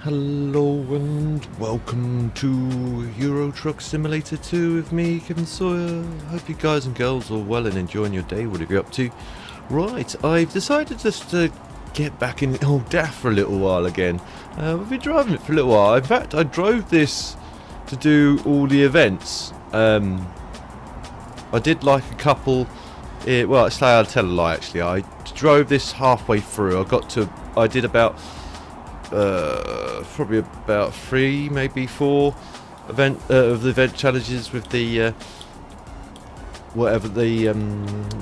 Hello and welcome to Euro Truck Simulator 2 with me, Kevin Sawyer. Hope you guys and girls are well and enjoying your day, whatever you're up to. Right, I've decided just to get back in old Daff for a little while again. I've been driving it for a little while. In fact, I drove this to do all the events. I did like a couple, well, I'll tell a lie actually. I drove this halfway through. I did about probably about 3, maybe 4 of the event challenges with the whatever the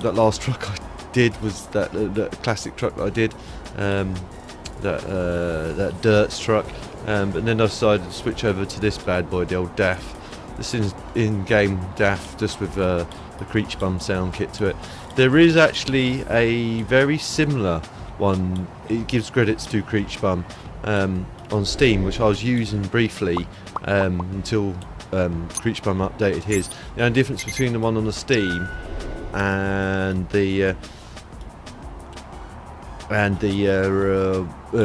that last truck I did was that classic truck that I did, that Dirt's truck, but then I decided to switch over to this bad boy, the old Daff. This is in-game Daff, just with the Creech Bum sound kit to it. There is actually a very similar one. It gives credits to Creech Bum on Steam, which I was using briefly until Creech Bum updated his. The only difference between the one on the Steam and the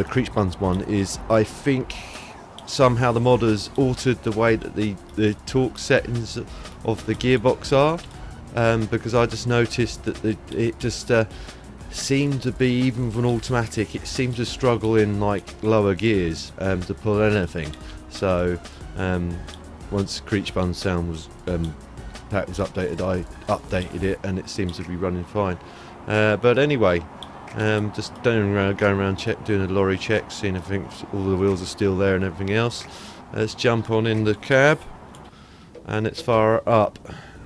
Creech Bum's one is, I think somehow the modders altered the way that the torque settings of the gearbox are, because I just noticed that it just seemed to be, even with an automatic, it seemed to struggle in like lower gears to pull anything. So once Creech Bum's sound was pack was updated, I updated it and it seems to be running fine. But anyway, just going around doing a lorry check, seeing if all the wheels are still there and everything else. Let's jump on in the cab, and it's far up.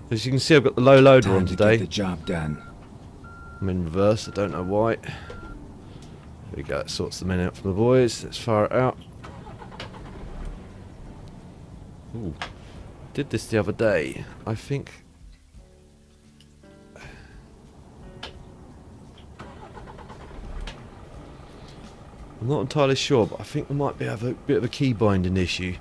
As you can see, I've got the low loader on today. Get the job done. I'm in reverse, I don't know why. There we go, it sorts the men out for the boys. Let's fire it out. Ooh, did this the other day. I think I'm not entirely sure, but I think we might have a bit of a key binding issue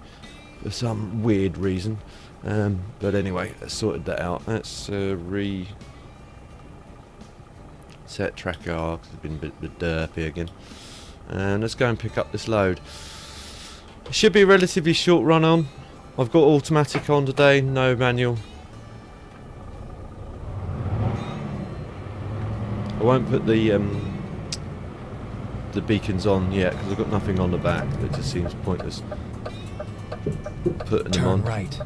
for some weird reason. But anyway, I sorted that out. Let's set tracker R, because it's been a bit derpy again. And let's go and pick up this load. It should be a relatively short run on. I've got automatic on today, no manual. I won't put the beacons on yet because I've got nothing on the back. It just seems pointless putting them on. Turn right.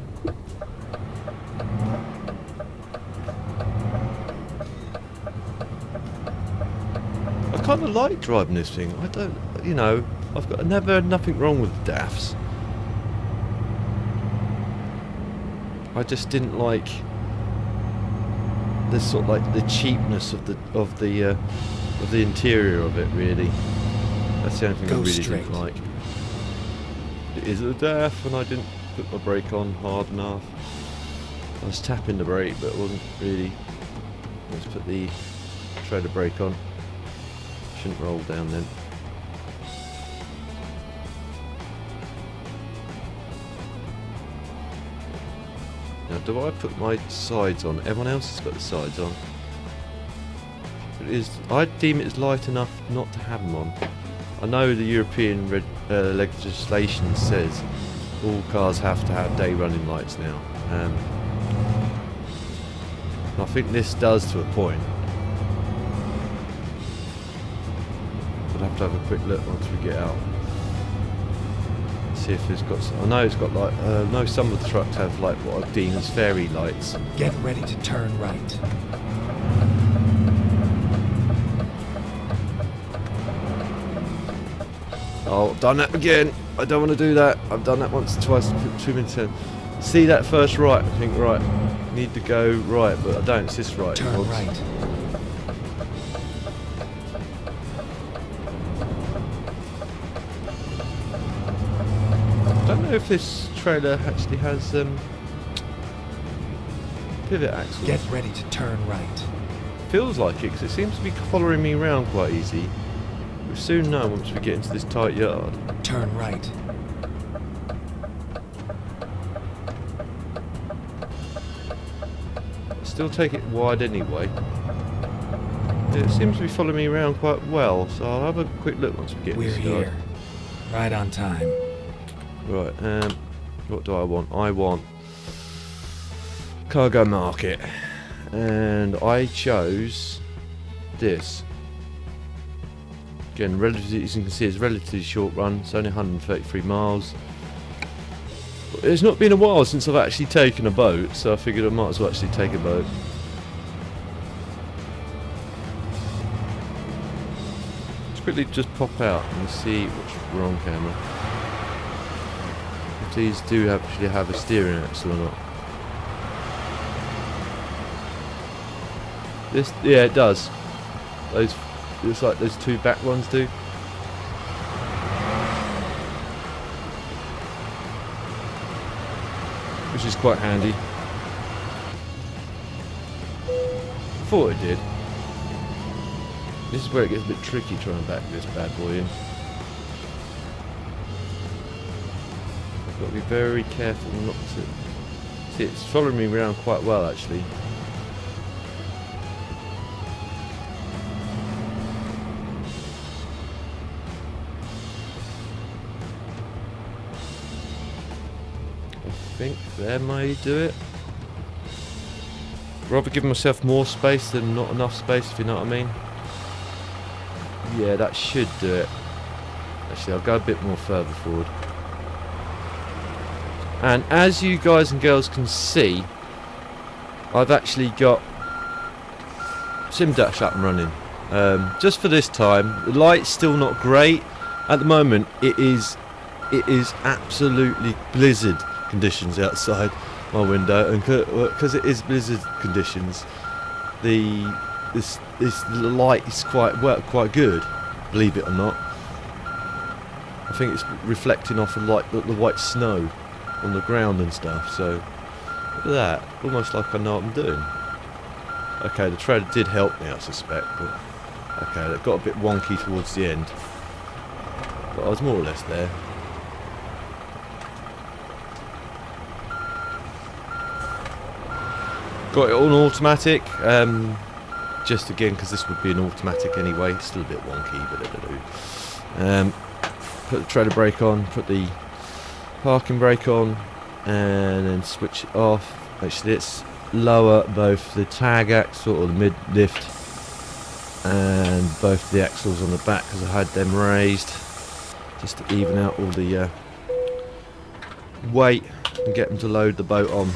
I kind of like driving this thing. I don't, I've never had nothing wrong with the Daffs. I just didn't like the sort of like the cheapness of the interior of it. Really, that's the only thing I really didn't like. It is a Daff, and I didn't put my brake on hard enough. I was tapping the brake, but it wasn't really. Let's put the trailer brake on. Shouldn't roll down then. Now, do I put my sides on? Everyone else has got the sides on. I deem it as light enough not to have them on. I know the European legislation says all cars have to have day running lights now. I think this does to a point. I'll have to have a quick look once we get out. See if it's got some, I know it's got like, no, some of the trucks have like what I deem as fairy lights. Get ready to turn right. Oh, I've done that again. I don't want to do that. I've done that once or twice, 2 minutes in. See that first right, I think, right, need to go right, but I don't, it's this right. Turn right. I don't know if this trailer actually has pivot axles. Get ready to turn right. Feels like it, because it seems to be following me around quite easy. We'll soon know once we get into this tight yard. Turn right. Still take it wide anyway. It seems to be following me around quite well, so I'll have a quick look once we get We're this yard. here. Right on time. Right, what do I want? I want cargo market, and I chose this. Again, relatively, as you can see, it's a relatively short run. It's only 133 miles. It's not been a while since I've actually taken a boat, so I figured I might as well actually take a boat. Let's quickly just pop out and see what's wrong, camera. If these do actually have a steering axle or not. This, yeah, it does. Those, looks like those two back ones do. Which is quite handy. Thought it did. This is where it gets a bit tricky trying to back this bad boy in. I've got to be very careful not to... See, it's following me around quite well actually. I think there may do it. Rather give myself more space than not enough space, if you know what I mean. Yeah, that should do it. Actually, I'll go a bit more further forward. And as you guys and girls can see, I've actually got Simdash up and running. Just for this time. The light's still not great. At the moment, it is absolutely blizzard conditions outside my window, and because it is blizzard conditions, the light is quite good, believe it or not. I think it's reflecting off of like the white snow on the ground and stuff. So look at that, almost like I know what I'm doing. Okay, the trailer did help me, I suspect, but okay, that got a bit wonky towards the end, but I was more or less there. Got it on automatic, just again because this would be an automatic anyway. It's still a bit wonky, but it'll do. Put the trailer brake on, put the parking brake on, and then switch it off. Actually, let's lower both the tag axle or the mid lift and both the axles on the back because I had them raised just to even out all the weight and get them to load the boat on.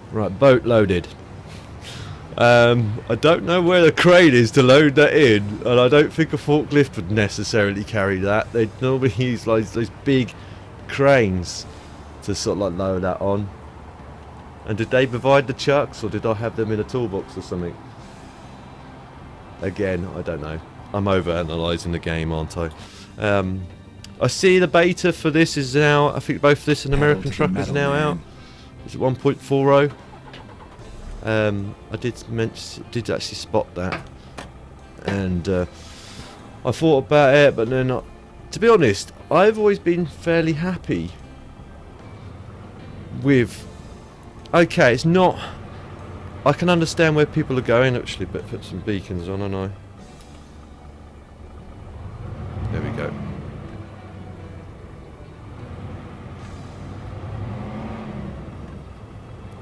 Right, boat loaded. I don't know where the crane is to load that in, and I don't think a forklift would necessarily carry that. They normally use like those big cranes to sort of like load that on. And did they provide the chucks, or did I have them in a toolbox or something? Again, I don't know. I'm over analysing the game, aren't I? I see the beta for this is now, I think both this and American Truck is now out. It's at 1.40. I did actually spot that, and I thought about it, but then not. To be honest, I've always been fairly happy with. Okay, it's not. I can understand where people are going. Actually, but put some beacons on, and I. There we go.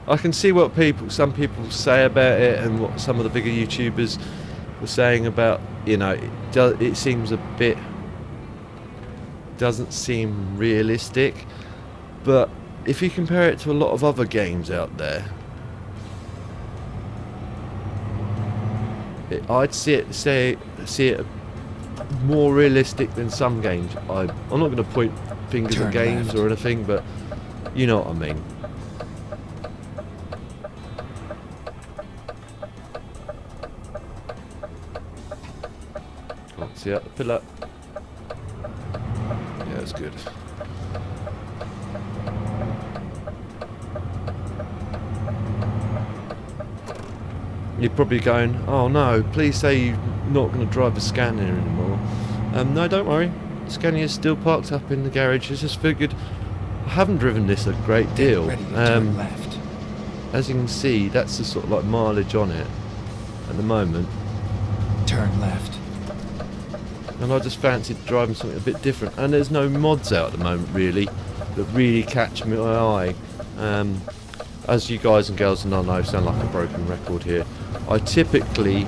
I can see what some people say about it, and what some of the bigger YouTubers were saying about, you know, it seems a bit, doesn't seem realistic, but if you compare it to a lot of other games out there, I'd see it more realistic than some games. I'm not going to point fingers at games left or anything, but you know what I mean. See out the pillar. Yeah, that's good. You're probably going, oh no, please say you're not going to drive a Scania anymore. No, don't worry. Scania's still parked up in the garage. I just figured I haven't driven this a great deal. Left. As you can see, that's the sort of like mileage on it at the moment. Turn left. and I just fancied driving something a bit different. And there's no mods out at the moment really that really catch my eye. As you guys and girls know, I sound like a broken record here. I typically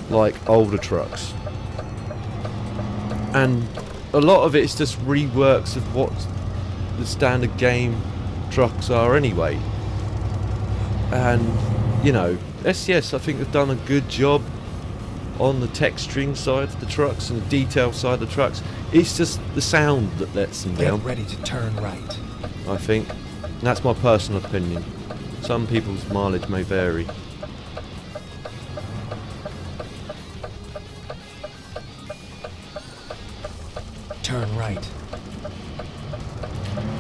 like older trucks, and a lot of it is just reworks of what the standard game trucks are anyway. And you know, SCS I think have done a good job on the texturing side of the trucks and the detail side of the trucks. It's just the sound that lets them down. Get ready to turn right. I think. And that's my personal opinion. Some people's mileage may vary. Turn right.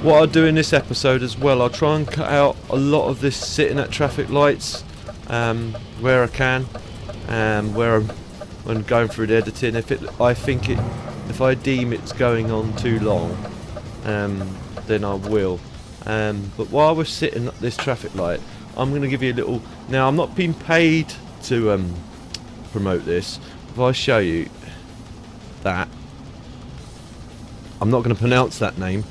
What I'll do in this episode as well, I'll try and cut out a lot of this sitting at traffic lights where I can, where when going through the editing. If I deem it's going on too long, then I will. But while we're sitting at this traffic light, I'm going to give you a little. Now, I'm not being paid to promote this. If I show you that, I'm not going to pronounce that name,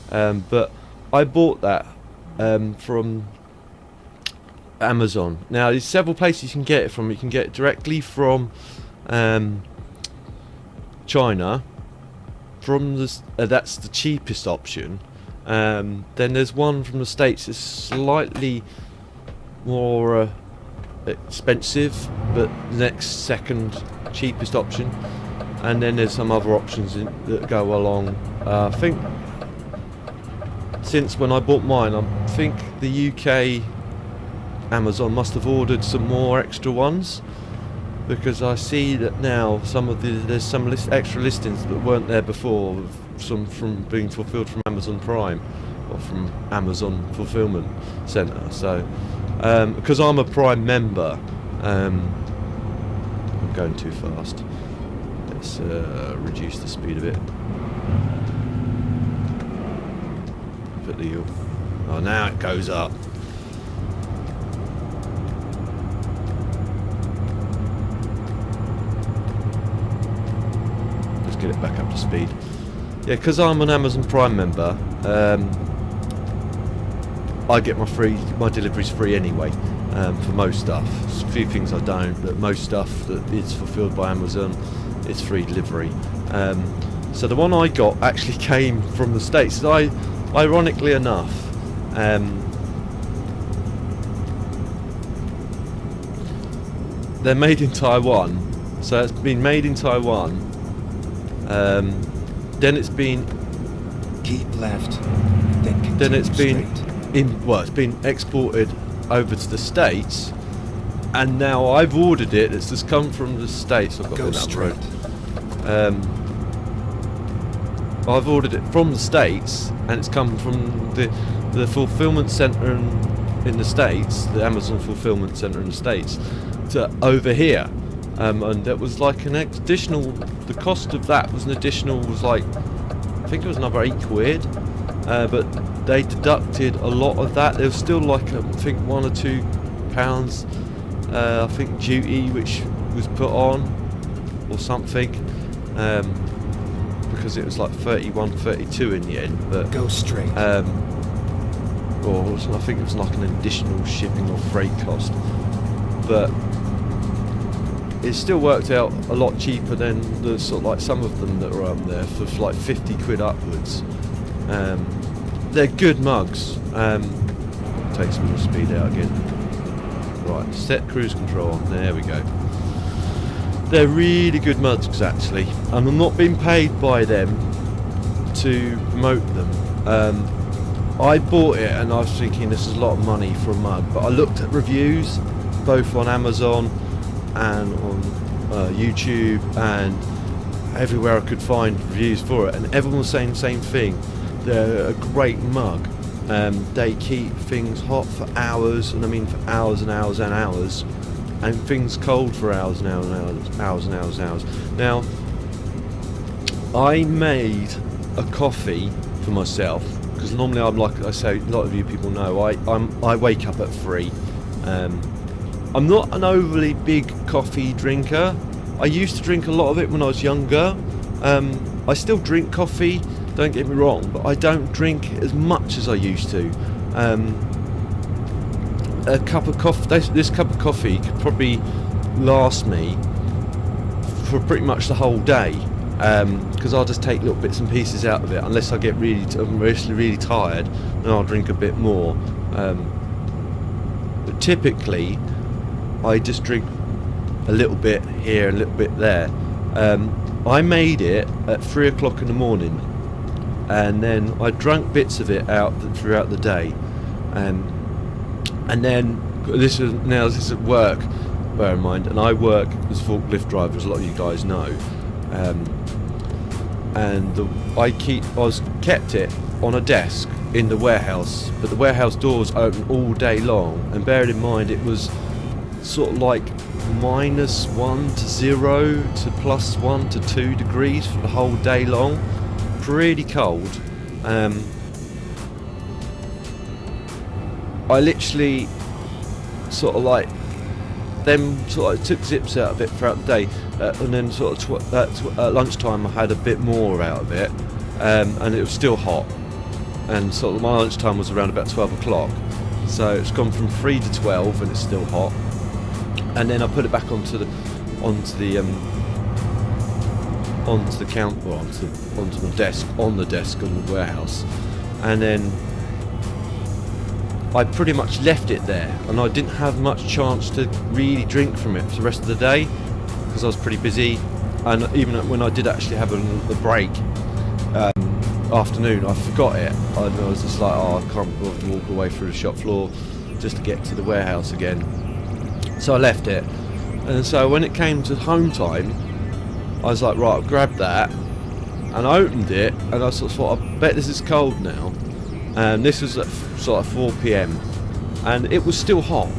but I bought that from Amazon. Now, there's several places you can get it from. You can get it directly from China. That's the cheapest option. Then there's one from the States that's slightly more expensive, but next second cheapest option. And then there's some other options that go along. I think since when I bought mine, I think the UK Amazon must have ordered some more extra ones, because I see that now there's some extra listings that weren't there before, some from being fulfilled from Amazon Prime or from Amazon Fulfillment Centre. So because I'm a Prime member, I'm going too fast. Let's reduce the speed a bit. Put the oh, now it goes up. Let's get it back up to speed. Yeah, because I'm an Amazon Prime member, I get my deliveries free anyway. For most stuff. There's a few things I don't, but most stuff that is fulfilled by Amazon, it's free delivery. So the one I got actually came from the States. Ironically enough, they're made in Taiwan. So it's been made in Taiwan. Then it's been keep left. Then it's been straight. It's been exported over to the States, and now I've ordered it. It's just come from the States. I've got Go it down the road. straight. I've ordered it from the States, and it's come from the fulfillment centre in the States, the Amazon fulfillment centre in the States, to over here. And that was like an additional. The cost of that was like, I think it was another £8, but they deducted a lot of that. There was still like I think £1 or £2, I think duty which was put on or something, because it was like 31, 32 in the end. But go straight. I think it was like an additional shipping or freight cost, but it still worked out a lot cheaper than the sort of like some of them that are up there for like £50 upwards. They're good mugs. Take some more speed out again. Right, set cruise control. There we go. They're really good mugs actually, and I'm not being paid by them to promote them. I bought it and I was thinking this is a lot of money for a mug, but I looked at reviews both on Amazon and on YouTube and everywhere I could find reviews for it, and everyone was saying the same thing. They're a great mug. They keep things hot for hours, and I mean for hours and hours and hours, and things cold for hours and hours and hours and hours and hours. Now, I made a coffee for myself because normally I'm like I say, a lot of you people know I wake up at 3. I'm not an overly big coffee drinker. I used to drink a lot of it when I was younger, I still drink coffee, don't get me wrong, but I don't drink as much as I used to. A cup of coffee, this cup of coffee could probably last me for pretty much the whole day, because I'll just take little bits and pieces out of it, unless I get really tired, and I'll drink a bit more. But typically I just drink a little bit here, a little bit there. I made it at 3 o'clock in the morning, and then I drank bits of it out throughout the day, and then this is at work, bear in mind, and I work as a forklift driver, as a lot of you guys know, and I kept it on a desk in the warehouse, but the warehouse doors open all day long, and bearing in mind it was sort of like -1 to 0 to +1 to 2 degrees for the whole day long, pretty cold. I literally sort of like took zips out of it throughout the day, and then sort of at lunchtime I had a bit more out of it, and it was still hot, and sort of my lunchtime was around about 12 o'clock, so it's gone from 3 to 12 and it's still hot. And then I put it back onto the desk on the warehouse, and then I pretty much left it there, and I didn't have much chance to really drink from it for the rest of the day because I was pretty busy. And even when I did actually have a break afternoon, I forgot it. I was just like, oh, I can't bother to walk away through the shop floor just to get to the warehouse again. So I left it, and so when it came to home time, I was like, right, I'll grab that, and I opened it, and I sort of thought, I bet this is cold now. And this was at sort of 4 p.m, and it was still hot.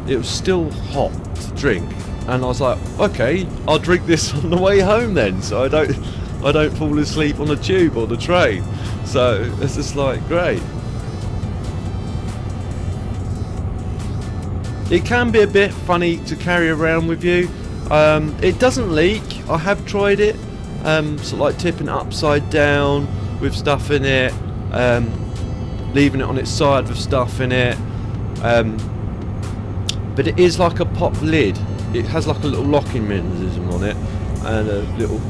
It was still hot to drink, and I was like, okay, I'll drink this on the way home then, so I don't fall asleep on the tube or the train. So it's just like, great. It can be a bit funny to carry around with you. It doesn't leak. I have tried it, sort of like tipping it upside down with stuff in it, leaving it on its side with stuff in it, but it is like a pop lid. It has like a little locking mechanism on it and a little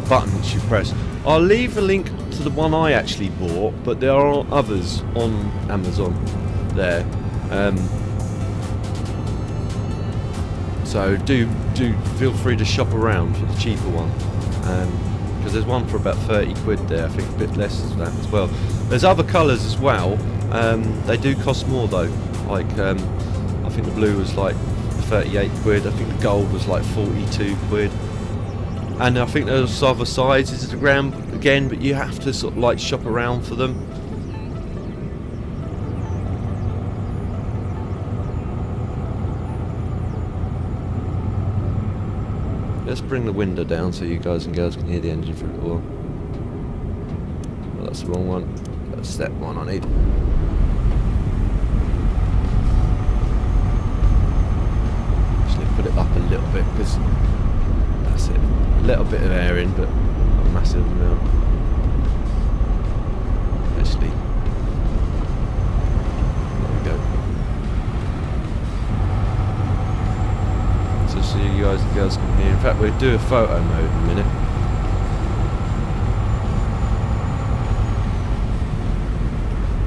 button that you press. I'll leave a link to the one I actually bought, but there are others on Amazon there. So do feel free to shop around for the cheaper one, because there's one for about 30 quid there, I think a bit less than that as well. There's other colours as well, they do cost more though, like I think the blue was like 38 quid, I think the gold was like 42 quid, and I think there's other sizes around again, but you have to sort of like shop around for them. Let's bring the window down so you guys and girls can hear the engine through the wall. Well, that's the wrong one. That's that one I need. Actually, put it up a little bit because that's it. A little bit of air in, but not a massive amount. Actually, there we go. So you guys and girls can hear. In fact, we'll do a photo mode in a minute.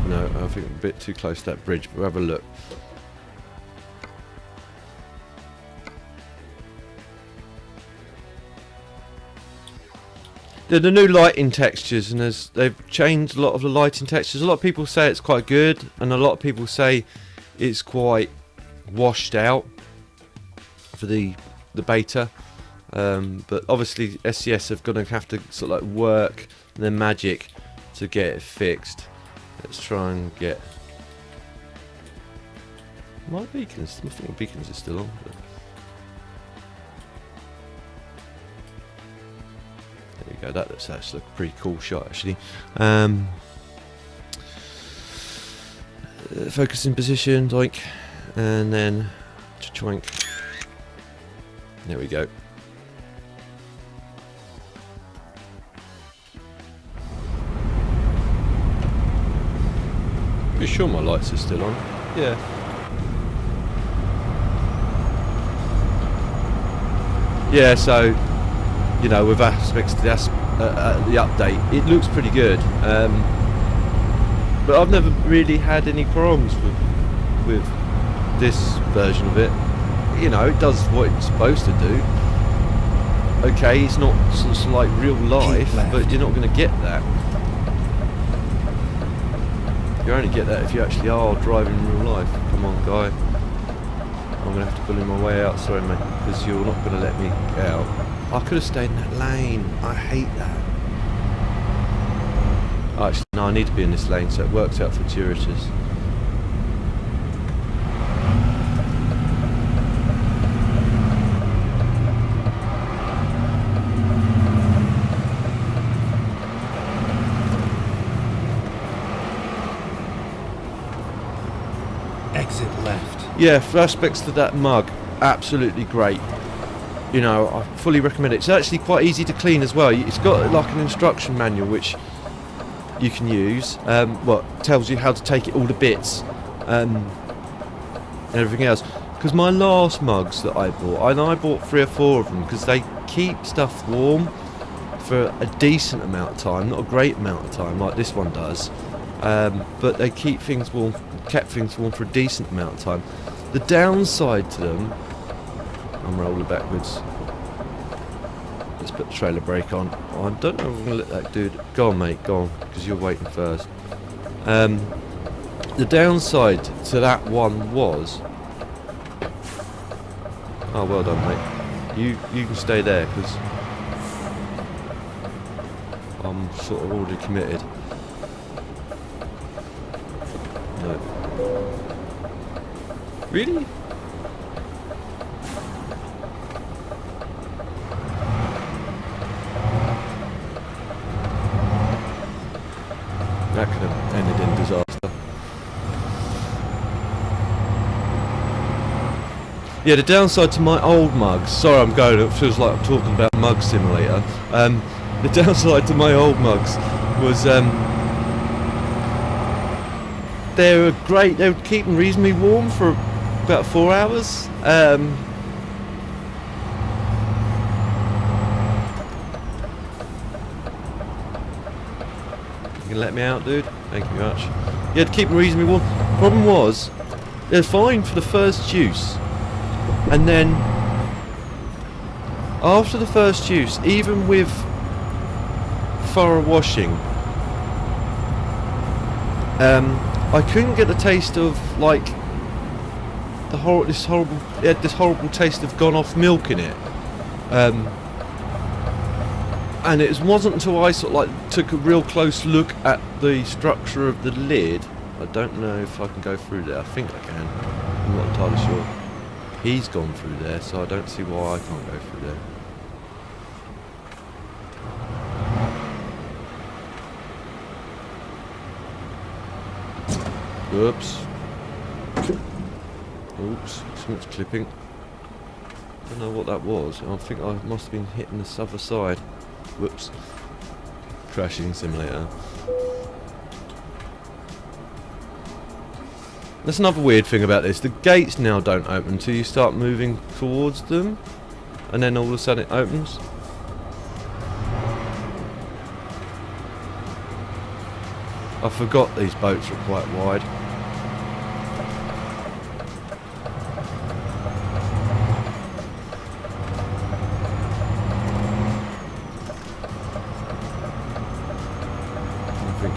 No, I think I'm a bit too close to that bridge, but we'll have a look. They're the new lighting textures, and they've changed a lot of the lighting textures. A lot of people say it's quite good, and a lot of people say it's quite washed out for the beta, but obviously SCS are going to have to sort of like work their magic to get it fixed. Let's try and get my beacons. I think my beacons are still on. But there you go. That looks actually a pretty cool shot, actually. Focus in position, doink, and then choink. There we go. You sure my lights are still on? Yeah. Yeah, so, you know, with aspects to the update, it looks pretty good. But I've never really had any problems with this version of it. You know, it does what it's supposed to do. Okay, it's not sort of like real life, but you're not going to get that. You only get that if you actually are driving in real life. Come on, guy. I'm going to have to bully my way out, sorry mate, because you're not going to let me out. I could have stayed in that lane. I hate that. Oh, actually, no, I need to be in this lane, so it works out fortuitous. Exit left. Yeah, for aspects to that mug, absolutely great. You know, I fully recommend it. It's actually quite easy to clean as well. It's got like an instruction manual which you can use. What tells you how to take it all to bits and everything else. Because my last mugs that I bought 3 or 4 of them because they keep stuff warm for a decent amount of time, not a great amount of time like this one does. But they kept things warm for a decent amount of time. The downside to them, I'm rolling backwards. Let's put the trailer brake on. Oh, I don't know if I'm going to let that dude go on, mate. Go on, because you're waiting first. The downside to that one was. Oh, well done, mate. You can stay there because I'm sort of already committed. No. Really? That could have ended in disaster. Yeah, the downside to my old mugs. Sorry, I'm going. It feels like I'm talking about Mug Simulator. The downside to my old mugs was they were great. They would keep them reasonably warm for about 4 hours. You can let me out, dude? Thank you very much. You had to keep them reasonably warm. Problem was, they're fine for the first use. And then, after the first use, even with thorough washing, I couldn't get the taste of, like, this horrible taste of gone off milk in it. And it wasn't until I sort of like took a real close look at the structure of the lid. I don't know if I can go through there. I think I can. I'm not entirely sure. He's gone through there, so I don't see why I can't go through there. Oops. Oops, something's clipping. I don't know what that was. I think I must have been hitting this other side. Whoops. Crashing simulator. That's another weird thing about this. The gates now don't open until you start moving towards them. And then all of a sudden it opens. I forgot these boats were quite wide.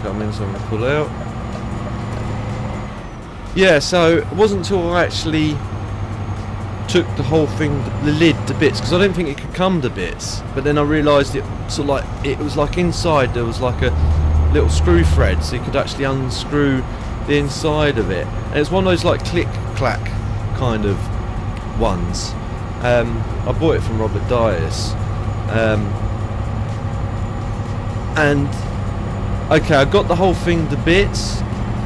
Coming, so I'm going to pull out. Yeah, so it wasn't until I actually took the whole thing, the lid to bits, because I didn't think it could come to bits, but then I realised it sort of like, it was like inside there was like a little screw thread, so you could actually unscrew the inside of it, and it's one of those like click clack kind of ones. I bought it from Robert Dias, and okay, I got the whole thing to bits,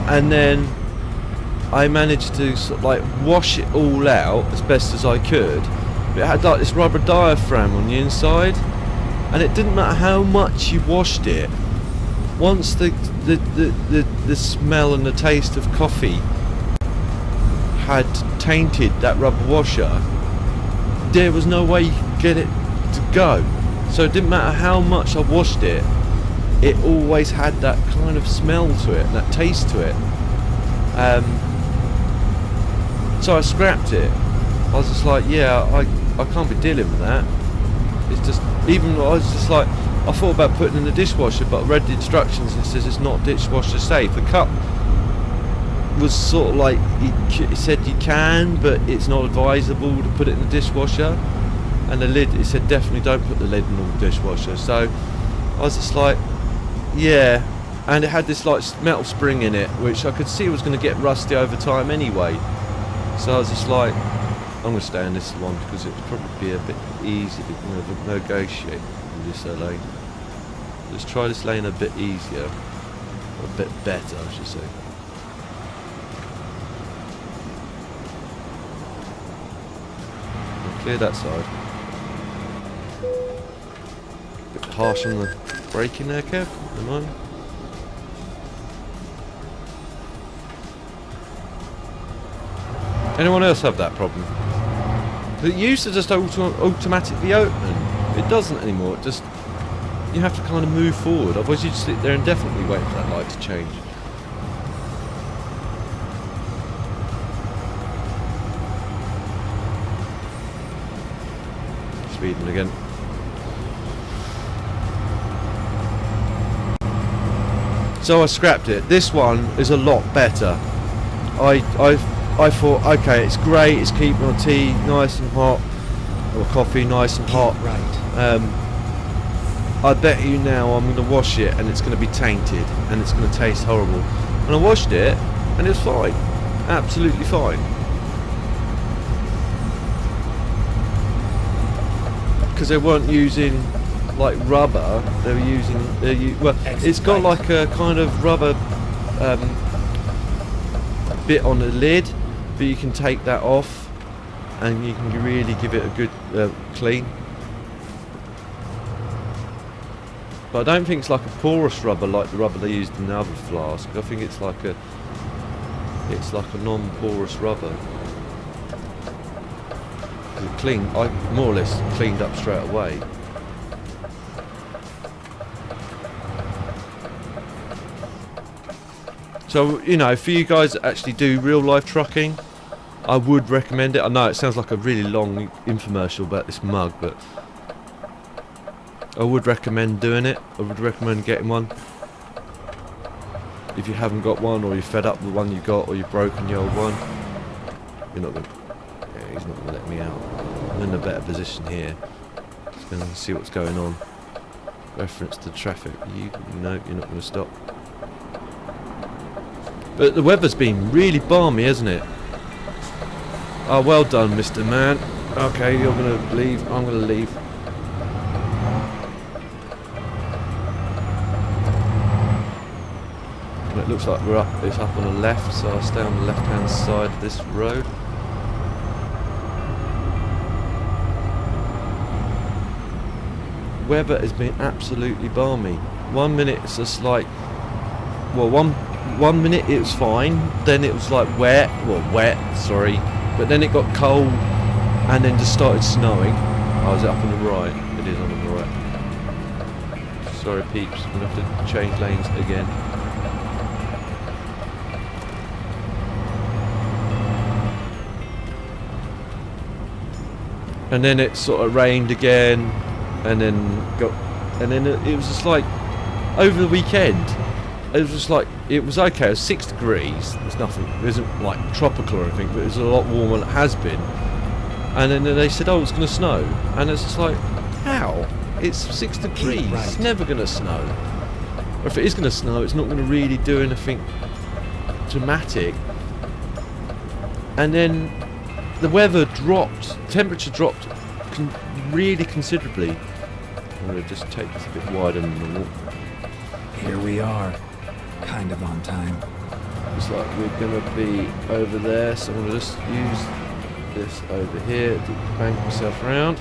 and then I managed to sort of like wash it all out as best as I could. But it had like this rubber diaphragm on the inside, and it didn't matter how much you washed it, once the smell and the taste of coffee had tainted that rubber washer, there was no way you could get it to go. So it didn't matter how much I washed it, it always had that kind of smell to it and that taste to it. So I scrapped it. I was just like, yeah, I can't be dealing with that. It's just, even I was just like, I thought about putting it in the dishwasher, but I read the instructions and it says it's not dishwasher safe. The cup was sort of like, it said you can, but it's not advisable to put it in the dishwasher. And the lid, it said definitely don't put the lid in the dishwasher. So I was just like, yeah. And it had this like metal spring in it, which I could see was going to get rusty over time anyway. So I was just like, I'm going to stay on this one because it'll probably be a bit easier to negotiate with this lane. Let's try this lane a bit easier, or a bit better, I should say. We'll clear that side. Bit harsh on the braking there, Kev. Come on. Anyone else have that problem? It used to just automatically open. It doesn't anymore. It just, you have to kind of move forward. Otherwise you just sit there indefinitely waiting for that light to change. Speeding again. So I scrapped it. This one is a lot better. I thought, okay, it's great, it's keeping my tea nice and hot, or coffee nice and hot. Right. I bet you now I'm going to wash it and it's going to be tainted and it's going to taste horrible. And I washed it and it's fine, absolutely fine. Because they weren't using like rubber, they were using, well, it's got like a kind of rubber bit on the lid, but you can take that off and you can really give it a good clean. But I don't think it's like a porous rubber like the rubber they used in the other flask. I think it's like a non-porous rubber. It cleaned, I more or less cleaned up straight away. So, you know, for you guys that actually do real life trucking, I would recommend it. I know it sounds like a really long infomercial about this mug, but I would recommend doing it. I would recommend getting one. If you haven't got one, or you're fed up with the one you got, or you've broken your old one, you're not gonna, yeah, he's not going to let me out. I'm in a better position here. Just going to see what's going on. Reference to traffic. No, you're not going to stop. But the weather's been really balmy, hasn't it? Oh, well done, Mr. Man. Okay, you're going to leave. I'm going to leave. And it looks like it's up on the left, so I'll stay on the left-hand side of this road. Weather has been absolutely balmy. 1 minute it's just like, well, one minute it was fine, then it was like wet, sorry, but then it got cold and then just started snowing. Oh, is it up on the right? It is on the right. Sorry peeps, I'm going to have to change lanes again. And then it sort of rained again, and then it was just like, over the weekend, it was just like, it was okay, it was 6 degrees, there's nothing, it isn't like tropical or anything, but it was a lot warmer than it has been. And then they said, oh, it's going to snow. And it's just like, how? It's 6 degrees, right. It's never going to snow. Or if it is going to snow, it's not going to really do anything dramatic. And then the weather dropped, temperature dropped really considerably. I'm going to just take this a bit wider than normal. Here we are, kind of on time. Looks like we're going to be over there, so I'm going to just use this over here to bank myself around.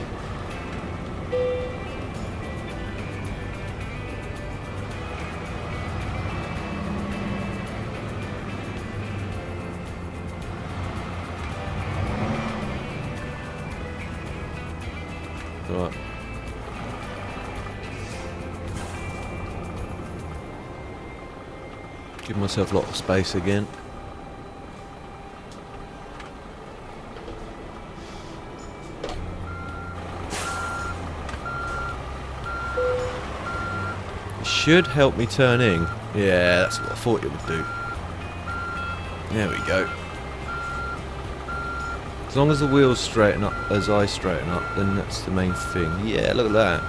Give myself a lot of space again. It should help me turn in. Yeah, that's what I thought it would do. There we go. As long as the wheels straighten up as I straighten up, then that's the main thing. Yeah, look at that.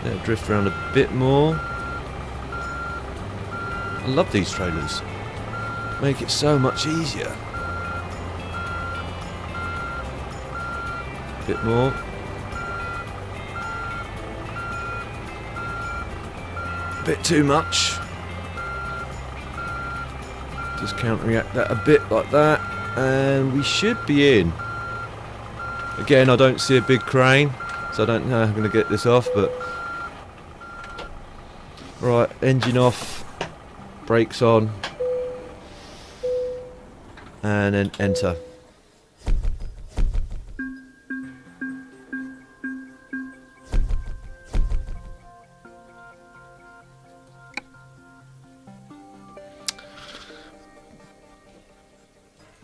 Let it drift around a bit more. I love these trailers. Make it so much easier. Bit more. Bit too much. Just counteract that a bit like that, and we should be in. Again, I don't see a big crane, so I don't know how I'm going to get this off, but right, engine off, brakes on, and then enter.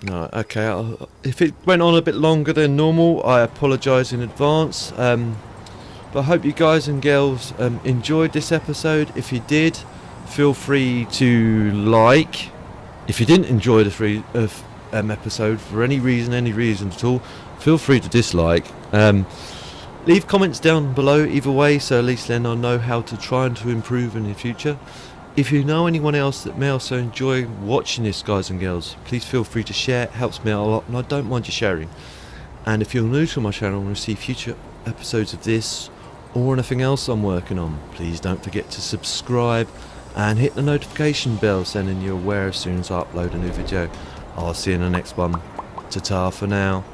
No, okay, if it went on a bit longer than normal, I apologise in advance, but I hope you guys and girls enjoyed this episode. If you did, feel free to like. If you didn't enjoy the free episode for any reason at all, feel free to dislike. Leave comments down below either way, so at least then I'll know how to try and to improve in the future. If you know anyone else that may also enjoy watching this, guys and girls, please feel free to share. It helps me out a lot, and I don't mind you sharing. And if you're new to my channel and receive future episodes of this or anything else I'm working on, please don't forget to subscribe and hit the notification bell, so then you're aware as soon as I upload a new video. I'll see you in the next one. Ta-ta for now.